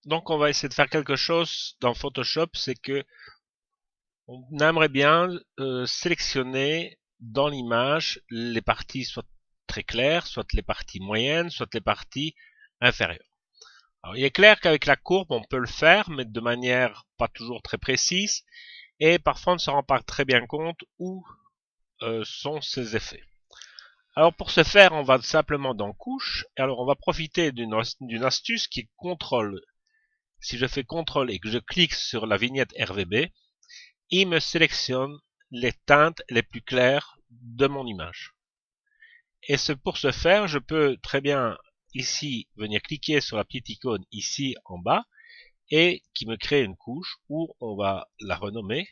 Donc on va essayer de faire quelque chose dans Photoshop, c'est que on aimerait bien sélectionner dans l'image les parties soit très claires, soit les parties moyennes, soit les parties inférieures. Alors, il est clair qu'avec la courbe, on peut le faire, mais de manière pas toujours très précise, et parfois on ne se rend pas très bien compte où sont ces effets. Alors pour ce faire, on va simplement dans Couche, et alors on va profiter d'une astuce qui est Contrôle. Si je fais Contrôle et que je clique sur la vignette RVB, il me sélectionne les teintes les plus claires de mon image. Et pour ce faire, je peux très bien ici venir cliquer sur la petite icône ici en bas et qui me crée une couche où on va la renommer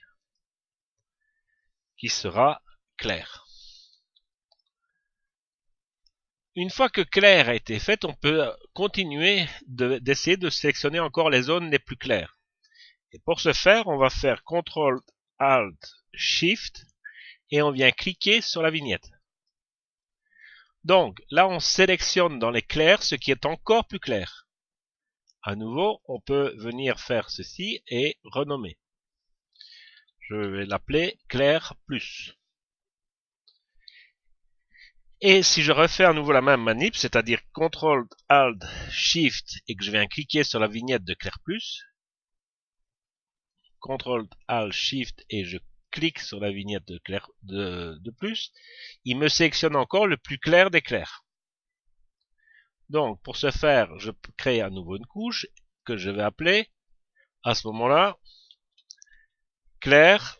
qui sera claire. Une fois que clair a été faite, on peut continuer d'essayer de sélectionner encore les zones les plus claires. Et pour ce faire, on va faire CTRL ALT SHIFT et on vient cliquer sur la vignette. Donc là, on sélectionne dans les clairs ce qui est encore plus clair. À nouveau, on peut venir faire ceci et renommer. Je vais l'appeler clair plus. Et si je refais à nouveau la même manip, c'est-à-dire CTRL ALT SHIFT et que je viens cliquer sur la vignette de clair plus, CTRL ALT SHIFT et je clique sur la vignette de plus, il me sélectionne encore le plus clair des clairs. Donc pour ce faire, je crée à nouveau une couche que je vais appeler à ce moment-là clair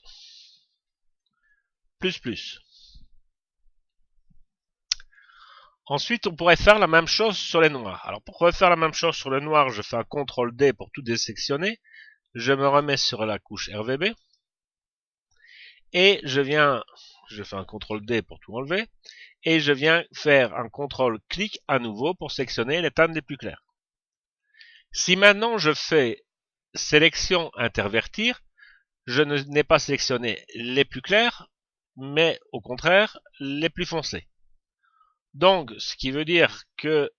plus plus. Ensuite, on pourrait faire la même chose sur les noirs. Alors pour refaire la même chose sur le noir, je fais un CTRL D pour tout désectionner. Je me remets sur la couche RVB. Et je fais un CTRL D pour tout enlever. Et je viens faire un CTRL clic à nouveau pour sélectionner les teintes les plus claires. Si maintenant je fais sélection intervertir, je n'ai pas sélectionné les plus clairs, mais au contraire les plus foncés. Donc, ce qui veut dire que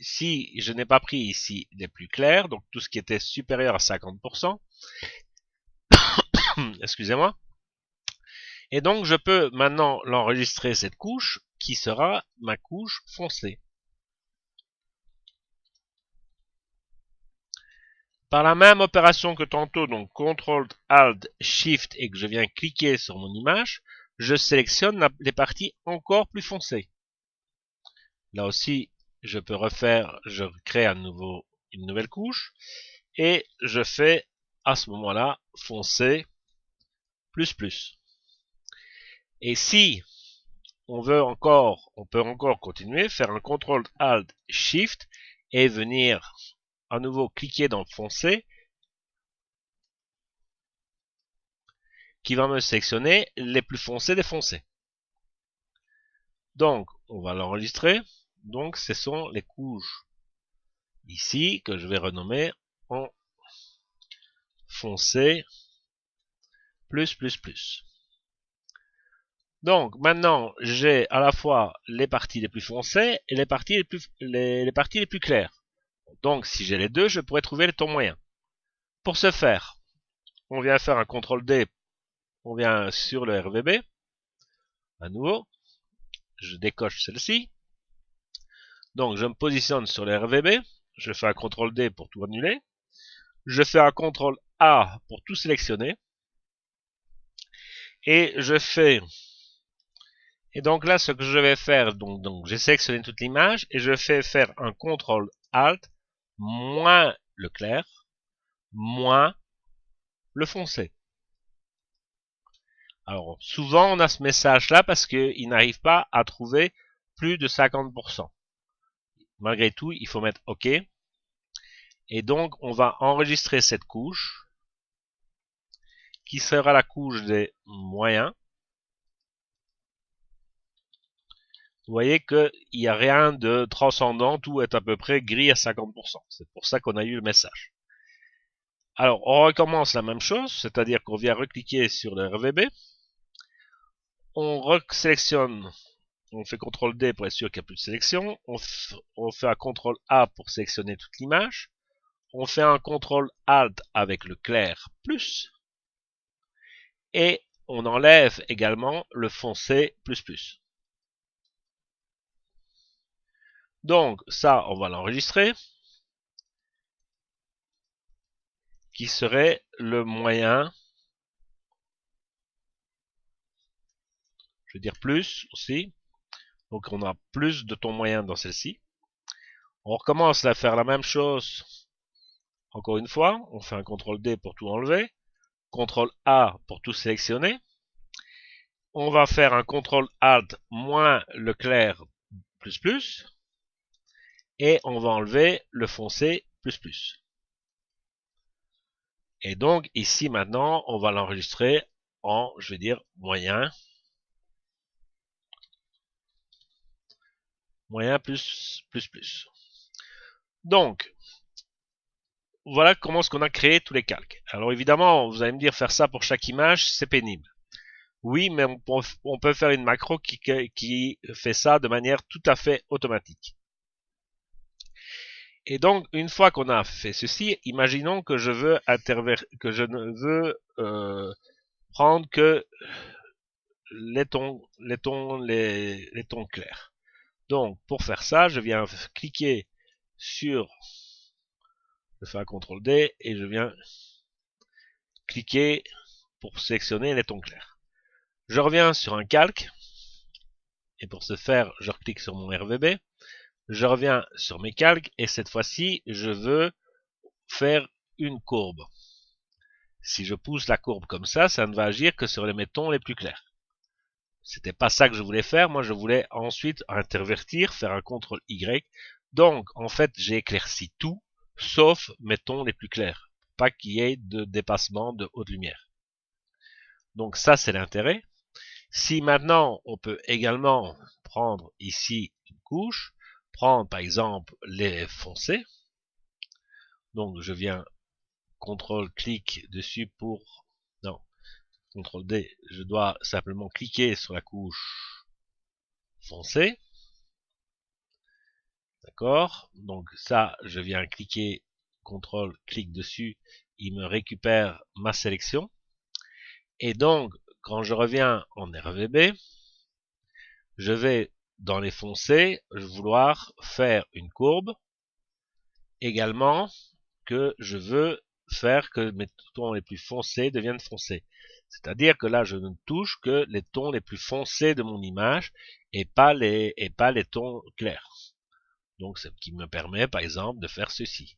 si je n'ai pas pris ici les plus clairs, donc tout ce qui était supérieur à 50%, excusez-moi, et donc je peux maintenant l'enregistrer cette couche qui sera ma couche foncée. Par la même opération que tantôt, donc CTRL ALT SHIFT et que je viens cliquer sur mon image, je sélectionne les parties encore plus foncées. Là aussi, je peux je crée à nouveau une nouvelle couche et je fais à ce moment-là foncé plus plus. Et si on peut encore continuer, faire un CTRL ALT SHIFT et venir à nouveau cliquer dans foncé qui va me sélectionner les plus foncés des foncés. Donc, on va l'enregistrer. Donc, ce sont les couches ici que je vais renommer en foncé plus plus plus. Donc, maintenant, j'ai à la fois les parties les plus foncées et les parties les plus claires. Donc, si j'ai les deux, je pourrais trouver le ton moyen. Pour ce faire, on vient faire un CTRL D, on vient sur le RVB, à nouveau, je décoche celle-ci. Donc, je me positionne sur le RVB, je fais un CTRL D pour tout annuler, je fais un CTRL A pour tout sélectionner, et je fais... Et donc là, ce que je vais faire, donc j'ai sélectionné toute l'image, et je fais faire un CTRL ALT, moins le clair, moins le foncé. Alors, souvent, on a ce message-là parce qu'il n'arrive pas à trouver plus de 50%. Malgré tout, il faut mettre OK. Et donc, on va enregistrer cette couche, qui sera la couche des moyens. Vous voyez qu'il n'y a rien de transcendant, tout est à peu près gris à 50%. C'est pour ça qu'on a eu le message. Alors, on recommence la même chose, c'est-à-dire qu'on vient recliquer sur le RVB, on resélectionne, on fait CTRL D pour être sûr qu'il n'y a plus de sélection, on fait un CTRL A pour sélectionner toute l'image, on fait un CTRL ALT avec le clair plus, et on enlève également le foncé plus plus. Donc ça, on va l'enregistrer, qui serait le moyen, je veux dire plus aussi. Donc on a plus de ton moyen dans celle-ci. On recommence à faire la même chose encore une fois. On fait un CTRL D pour tout enlever, CTRL A pour tout sélectionner. On va faire un CTRL ALT moins le clair plus plus, et on va enlever le foncé plus plus. Et donc ici maintenant, on va l'enregistrer en, je vais dire, moyen plus plus plus. Donc, voilà comment est-ce qu'on a créé tous les calques. Alors évidemment, vous allez me dire, faire ça pour chaque image, c'est pénible. Oui, mais on peut faire une macro qui fait ça de manière tout à fait automatique. Et donc, une fois qu'on a fait ceci, imaginons que je ne veux prendre que les tons clairs. Donc, pour faire ça, je viens cliquer sur, je fais un CTRL D et je viens cliquer pour sélectionner les tons clairs. Je reviens sur un calque, et pour ce faire, je reclique sur mon RVB. Je reviens sur mes calques, et cette fois-ci, je veux faire une courbe. Si je pousse la courbe comme ça ne va agir que sur les tons les plus clairs. C'était pas ça que je voulais faire, moi je voulais ensuite intervertir, faire un CTRL Y. Donc, en fait, j'ai éclairci tout, sauf mes tons les plus clairs. Pas qu'il y ait de dépassement de haute lumière. Donc ça, c'est l'intérêt. Si maintenant, on peut également prendre ici une couche, prendre par exemple les foncés. Donc je viens CTRL-clic dessus pour... Non, CTRL-D, je dois simplement cliquer sur la couche foncée. D'accord? Donc ça, je viens cliquer, CTRL-clic dessus, il me récupère ma sélection. Et donc, quand je reviens en RVB, je vais dans les foncés, vouloir faire une courbe. Également, que je veux faire que mes tons les plus foncés deviennent foncés. C'est-à-dire que là, je ne touche que les tons les plus foncés de mon image et pas les tons clairs. Donc, ce qui me permet, par exemple, de faire ceci.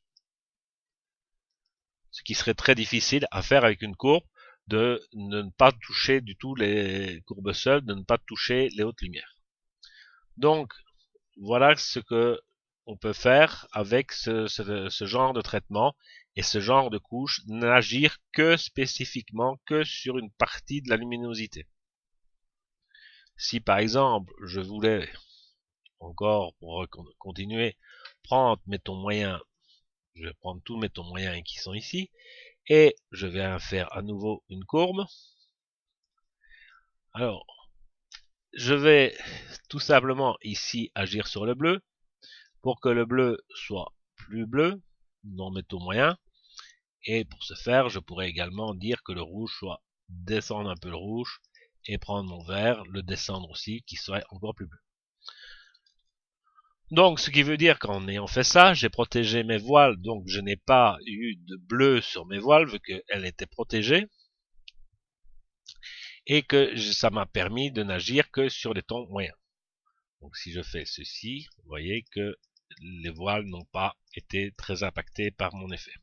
Ce qui serait très difficile à faire avec une courbe, de ne pas toucher du tout les courbes seules, de ne pas toucher les hautes lumières. Donc, voilà ce que on peut faire avec ce genre de traitement et ce genre de couche, n'agir que spécifiquement que sur une partie de la luminosité. Si par exemple je voulais encore, pour continuer, prendre mes tons moyens, je vais prendre tous mes tons moyens qui sont ici, et je vais faire à nouveau une courbe. Alors, je vais tout simplement ici agir sur le bleu, pour que le bleu soit plus bleu dans mes taux moyens. Et pour ce faire, je pourrais également dire que le rouge soit descendre un peu le rouge et prendre mon vert, le descendre aussi, qui serait encore plus bleu. Donc, ce qui veut dire qu'en ayant fait ça, j'ai protégé mes voiles, donc je n'ai pas eu de bleu sur mes voiles, vu qu'elles étaient protégées, et que ça m'a permis de n'agir que sur les tons moyens. Donc si je fais ceci, vous voyez que les voiles n'ont pas été très impactées par mon effet.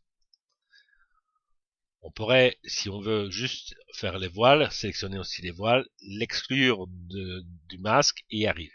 On pourrait, si on veut juste faire les voiles, sélectionner aussi les voiles, l'exclure du masque et y arriver.